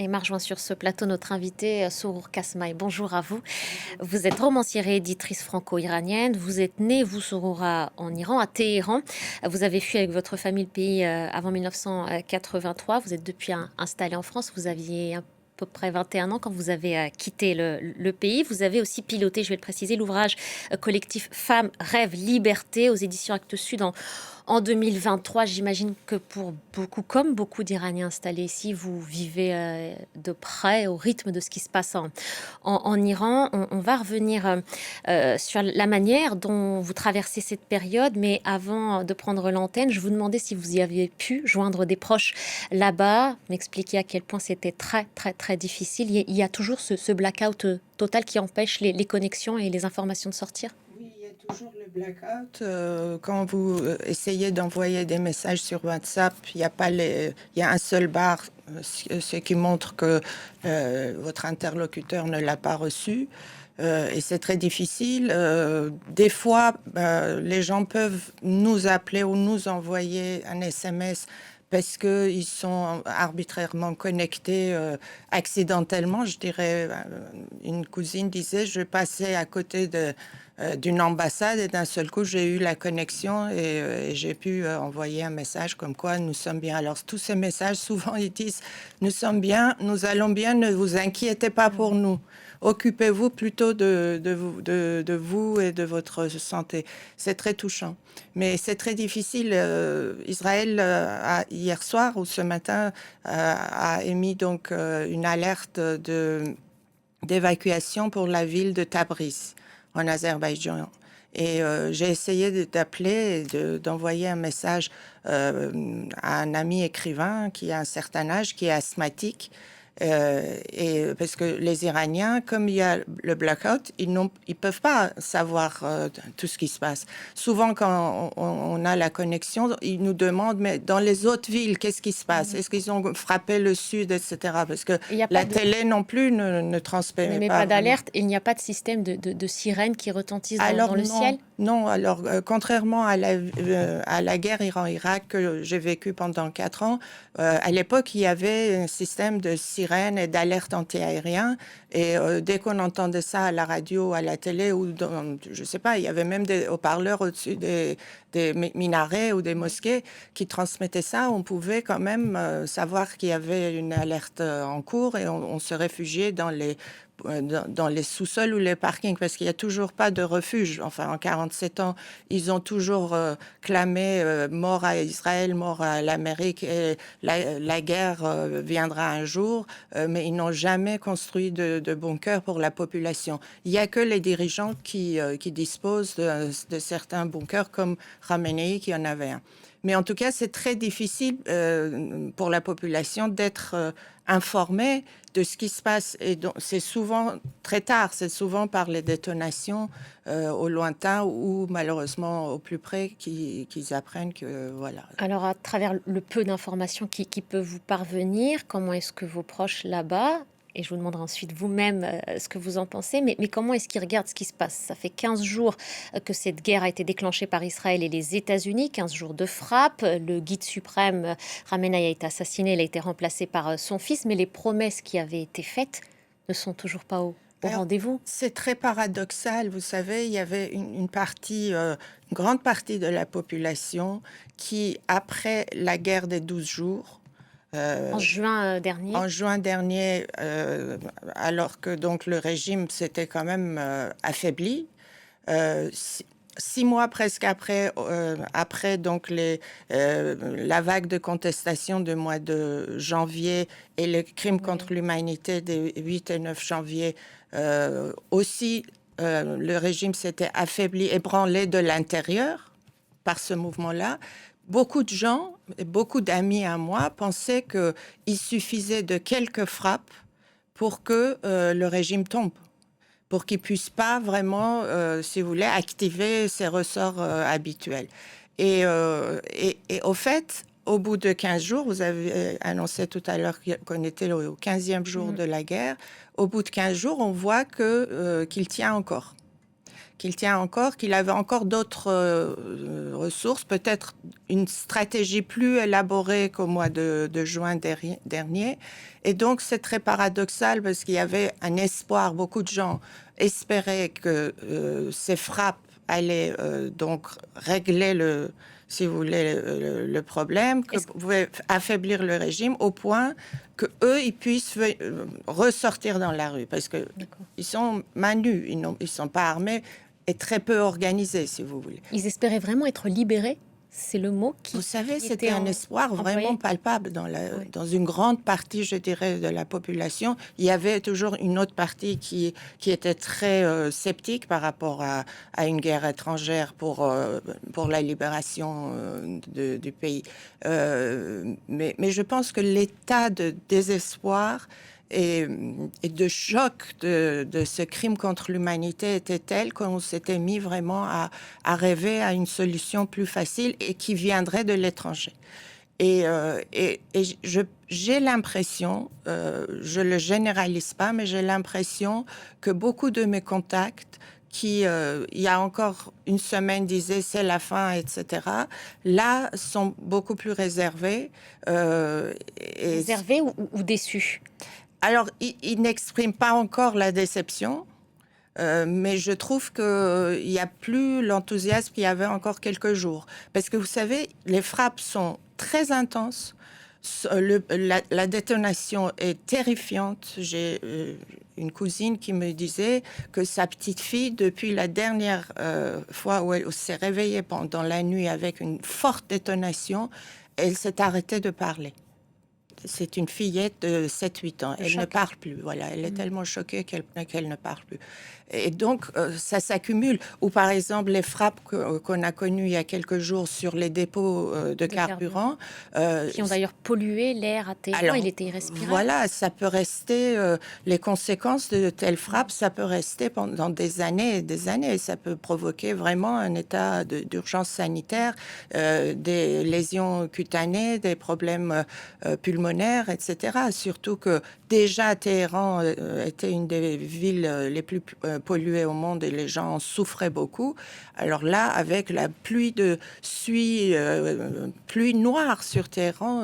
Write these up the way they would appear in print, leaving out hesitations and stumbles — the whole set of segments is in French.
Et m'a rejoint sur ce plateau notre invitée Sorour Kasmaï. Bonjour à vous. Bonjour. Vous êtes romancière et éditrice franco-iranienne. Vous êtes née, vous, Soroura, en Iran, à Téhéran. Vous avez fui avec votre famille le pays avant 1983. Vous êtes depuis installée en France. Vous aviez à peu près 21 ans quand vous avez quitté le pays. Vous avez aussi piloté, je vais le préciser, l'ouvrage collectif Femmes, Rêves, Liberté aux éditions Actes Sud en 2023. J'imagine que pour beaucoup, comme beaucoup d'Iraniens installés ici, vous vivez de près au rythme de ce qui se passe en Iran. On va revenir sur la manière dont vous traversez cette période, mais avant de prendre l'antenne, je vous demandais si vous y aviez pu joindre des proches là-bas, m'expliquer à quel point c'était très, très, très difficile. Il y a toujours ce blackout total qui empêche les connexions et les informations de sortir. Oui, il y a toujours le blackout. Quand vous essayez d'envoyer des messages sur WhatsApp, il y a pas les, il y a un seul bar, ce qui montre que votre interlocuteur ne l'a pas reçu. Et c'est très difficile. Des fois, les gens peuvent nous appeler ou nous envoyer un SMS parce qu'ils sont arbitrairement connectés accidentellement. Je dirais, une cousine disait, je passais à côté d'une ambassade et d'un seul coup, j'ai eu la connexion et j'ai pu envoyer un message comme quoi nous sommes bien. Alors, tous ces messages, souvent, ils disent, nous sommes bien, nous allons bien, ne vous inquiétez pas pour nous. Occupez-vous plutôt de vous et de votre santé. C'est très touchant. Mais c'est très difficile. Israël, hier soir ou ce matin, a émis donc une alerte d'évacuation pour la ville de Tabriz, en Azerbaïdjan. Et j'ai essayé d'appeler et d'envoyer un message à un ami écrivain qui a un certain âge, qui est asthmatique. Et parce que les Iraniens, comme il y a le blackout, ils peuvent pas savoir tout ce qui se passe. Souvent, quand on a la connexion, ils nous demandent, mais dans les autres villes, qu'est-ce qui se passe? Est-ce qu'ils ont frappé le sud, etc. Parce que Il n'y a pas la de télé non plus ne transmet n'émet pas pas vraiment. d'alerte et il n'y a pas de système de sirène qui retentisse dans Alors le ciel. non, non. Alors contrairement à la guerre Iran-Irak que j'ai vécue pendant 4 ans, à l'époque il y avait un système de sirène et d'alerte antiaérien. Et dès qu'on entendait ça à la radio, à la télé ou je sais pas, il y avait même des haut-parleurs au-dessus des minarets ou des mosquées qui transmettaient ça. On pouvait quand même savoir qu'il y avait une alerte en cours et on se réfugiait dans les sous-sols ou les parkings, parce qu'il n'y a toujours pas de refuge. Enfin, en 47 ans, ils ont toujours clamé mort à Israël, mort à l'Amérique, et la guerre viendra un jour, mais ils n'ont jamais construit de bunkers pour la population. Il n'y a que les dirigeants qui disposent de certains bunkers, comme Khamenei, qui en avait un. Mais en tout cas, c'est très difficile pour la population d'être informée de ce qui se passe. Et donc, c'est souvent très tard, c'est souvent par les détonations au lointain ou malheureusement au plus près qu'ils apprennent que voilà. Alors, à travers le peu d'informations qui peuvent vous parvenir, comment est-ce que vos proches là-bas, et je vous demanderai ensuite vous-même ce que vous en pensez, mais comment est-ce qu'ils regardent ce qui se passe? Ça fait 15 jours que cette guerre a été déclenchée par Israël et les États-Unis, 15 jours de frappe. Le guide suprême, Khamenei, a été assassiné, il a été remplacé par son fils, mais les promesses qui avaient été faites ne sont toujours pas au Alors, rendez-vous. c'est très paradoxal, vous savez, il y avait une partie, une grande partie de la population qui, après la guerre des 12 jours, En juin dernier, en juin dernier, alors que donc le régime s'était quand même affaibli, 6 mois presque après donc la vague de contestation du mois de janvier et les crimes oui. contre l'humanité des 8 et 9 janvier, aussi le régime s'était affaibli, ébranlé de l'intérieur par ce mouvement-là. Beaucoup de gens, et beaucoup d'amis à moi, pensaient qu'il suffisait de quelques frappes pour que le régime tombe, pour qu'il puisse pas vraiment, si vous voulez, activer ses ressorts habituels. Et au fait, au bout de 15 jours, vous avez annoncé tout à l'heure qu'on était au 15e jour Mhm. de la guerre. Au bout de 15 jours, on voit qu'il tient encore. qu'il tient encore, qu'il avait encore d'autres ressources, peut-être une stratégie plus élaborée qu'au mois de juin dernier. Et donc, c'est très paradoxal parce qu'il y avait un espoir. Beaucoup de gens espéraient que ces frappes allaient donc régler si vous voulez, le problème, que pouvait affaiblir le régime au point que eux, ils puissent ressortir dans la rue, parce que ils sont manus, ils sont pas armés et très peu organisés, si vous voulez. Ils espéraient vraiment être libérés. C'est le mot qui... Vous savez, c'était un espoir vraiment palpable dans une grande partie, je dirais, de la population. Il y avait toujours une autre partie qui était très sceptique par rapport à une guerre étrangère pour la libération du pays. Mais je pense que l'état de désespoir et de choc de ce crime contre l'humanité était tel qu'on s'était mis vraiment à rêver à une solution plus facile et qui viendrait de l'étranger. Et j'ai l'impression, je le généralise pas, mais j'ai l'impression que beaucoup de mes contacts qui, il y a encore une semaine, disaient c'est la fin, etc., là, sont beaucoup plus réservés. Réservés ou déçus? Alors, il n'exprime pas encore la déception, mais je trouve qu'il n'y a plus l'enthousiasme qu'il y avait encore quelques jours. Parce que vous savez, les frappes sont très intenses, la détonation est terrifiante. J'ai une cousine qui me disait que sa petite fille, depuis la dernière fois où elle s'est réveillée pendant la nuit avec une forte détonation, elle s'est arrêtée de parler. C'est une fillette de 7-8 ans. Elle ne parle plus. Voilà, elle est tellement choquée qu'elle ne parle plus. Et donc, ça s'accumule. Ou par exemple, les frappes qu'on a connues il y a quelques jours sur les dépôts de carburant. Qui ont d'ailleurs pollué l'air à Téhéran. Alors, il était irrespirable. Voilà, ça peut rester... les conséquences de telles frappes, ça peut rester pendant des années et des années. Ça peut provoquer vraiment un état d'urgence sanitaire, des lésions cutanées, des problèmes pulmonaires, etc. Surtout que déjà Téhéran était une des villes les plus polluées au monde et les gens en souffraient beaucoup. Alors là, avec la pluie pluie noire sur Téhéran,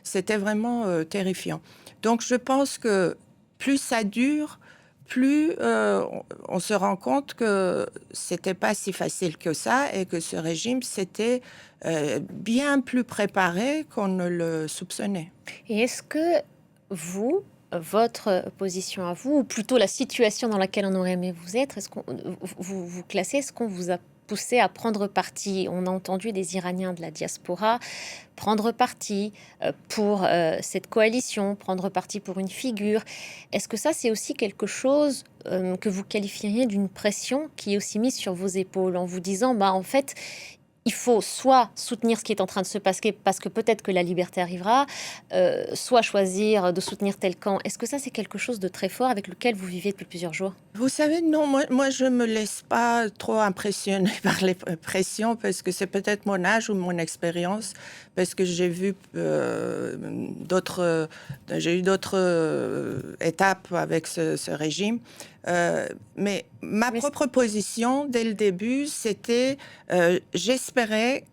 c'était vraiment terrifiant. Donc je pense que plus ça dure, plus on se rend compte que c'était pas si facile que ça et que ce régime s'était bien plus préparé qu'on ne le soupçonnait. Et est-ce que votre position à vous, ou plutôt la situation dans laquelle on aurait aimé vous être, est-ce qu'on vous classez, est-ce qu'on vous a poussé à prendre parti? On a entendu des Iraniens de la diaspora prendre parti pour cette coalition, prendre parti pour une figure. Est-ce que ça, c'est aussi quelque chose que vous qualifieriez d'une pression qui est aussi mise sur vos épaules en vous disant, bah en fait, il faut soit soutenir ce qui est en train de se passer parce que peut-être que la liberté arrivera, soit choisir de soutenir tel camp. Est-ce que ça, c'est quelque chose de très fort avec lequel vous vivez depuis plusieurs jours? Vous savez, non, moi je me laisse pas trop impressionner par les pressions parce que c'est peut-être mon âge ou mon expérience, parce que j'ai vu j'ai eu d'autres étapes avec ce régime. Mais ma propre position dès le début, c'était j'espérais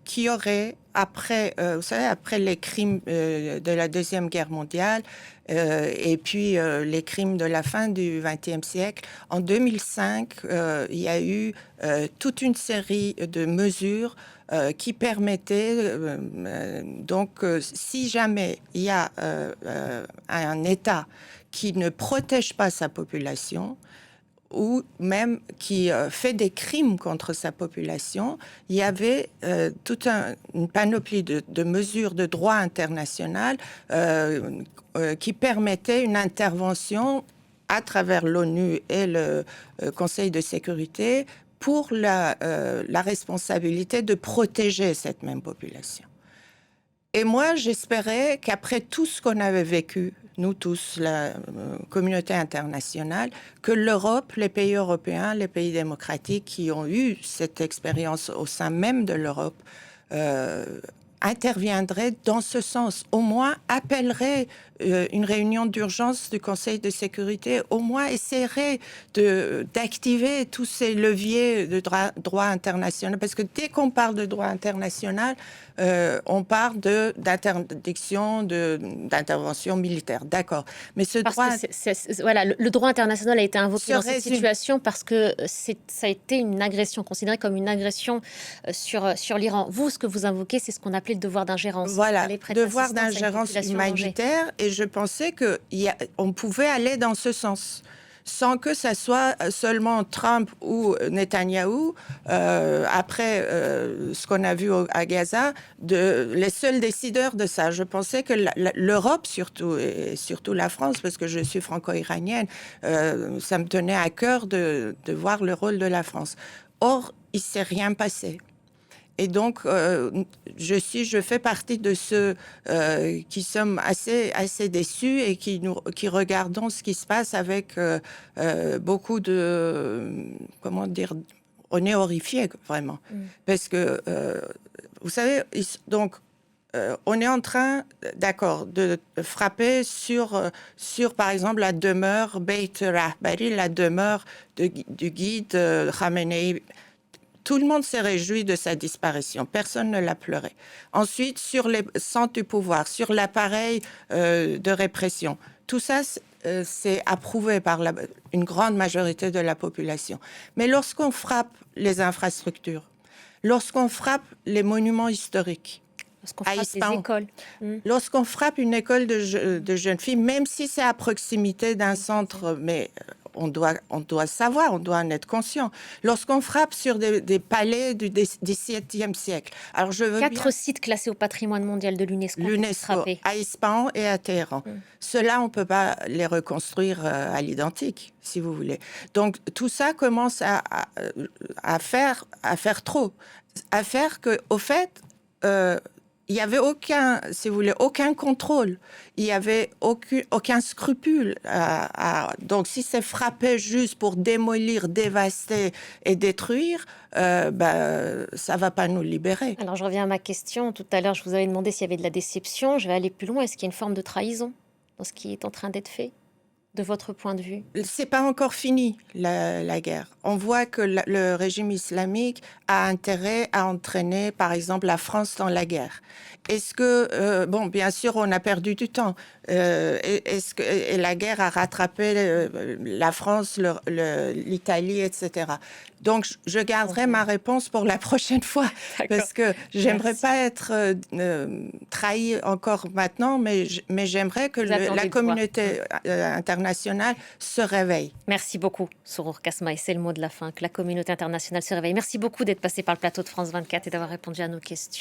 qu'il y aurait après, vous savez, après les crimes de la Deuxième Guerre mondiale et puis les crimes de la fin du XXe siècle, en 2005, il y a eu toute une série de mesures qui permettaient, donc, si jamais il y a un État qui ne protège pas sa population, ou même qui fait des crimes contre sa population, il y avait toute une panoplie de mesures de droit international qui permettaient une intervention à travers l'ONU et le Conseil de sécurité pour la responsabilité de protéger cette même population. Et moi, j'espérais qu'après tout ce qu'on avait vécu, nous tous, la communauté internationale, que l'Europe, les pays européens, les pays démocratiques qui ont eu cette expérience au sein même de l'Europe, interviendrait dans ce sens, au moins appellerait une réunion d'urgence du Conseil de sécurité, au moins essaierait d'activer tous ces leviers de droit international. Parce que dès qu'on parle de droit international, on parle d'interdiction, d'intervention militaire. D'accord. Mais ce droit... Voilà, le droit international a été invoqué dans cette situation parce que ça a été une agression, considéré comme une agression sur l'Iran. Vous, ce que vous invoquez, c'est ce qu'on appelait le devoir d'ingérence. Voilà, devoir d'ingérence humanitaire. Et je pensais qu'on pouvait aller dans ce sens, sans que ça soit seulement Trump ou Netanyahou, après ce qu'on a vu à Gaza, les seuls décideurs de ça. Je pensais que l'Europe, surtout, et surtout la France, parce que je suis franco-iranienne, ça me tenait à cœur de voir le rôle de la France. Or, il ne s'est rien passé. Et donc, je fais partie de ceux qui sommes assez déçus et qui regardons ce qui se passe avec beaucoup de... Comment dire? On est horrifiés, vraiment. Parce que, vous savez, donc, on est en train, d'accord, de frapper sur, par exemple, la demeure Beit Rahbari, la demeure du guide Khamenei. Tout le monde s'est réjoui de sa disparition. Personne ne l'a pleuré. Ensuite, sur les centres du pouvoir, sur l'appareil de répression. Tout ça, c'est approuvé par une grande majorité de la population. Mais lorsqu'on frappe les infrastructures, lorsqu'on frappe les monuments historiques, lorsqu'on frappe les écoles, lorsqu'on frappe une école de jeunes filles, même si c'est à proximité d'un centre, mais on doit savoir, on doit en être conscient. Lorsqu'on frappe sur des palais du XVIIe siècle. Alors 4 sites classés au patrimoine mondial de l'UNESCO. À Ispahan et à Téhéran. Ceux-là, on ne peut pas les reconstruire à l'identique, si vous voulez. Donc tout ça commence à faire trop. À faire qu'au fait... il n'y avait aucun contrôle. Il n'y avait aucun scrupule. Donc, si c'est frapper juste pour démolir, dévaster et détruire, ça ne va pas nous libérer. Alors, je reviens à ma question. Tout à l'heure, je vous avais demandé s'il y avait de la déception. Je vais aller plus loin. Est-ce qu'il y a une forme de trahison dans ce qui est en train d'être fait, de votre point de vue? C'est pas encore fini, la guerre. On voit que le régime islamique a intérêt à entraîner, par exemple, la France dans la guerre. Est-ce que, bien sûr, on a perdu du temps. Et la guerre a rattrapé la France, l'Italie, etc. Donc, je garderai ma réponse pour la prochaine fois, parce que j'aimerais pas être trahi encore maintenant, mais j'aimerais que la communauté internationale se réveille. Merci beaucoup, Srour Kasma, et c'est le mot de la fin, que la communauté internationale se réveille. Merci beaucoup d'être passé par le plateau de France 24 et d'avoir répondu à nos questions.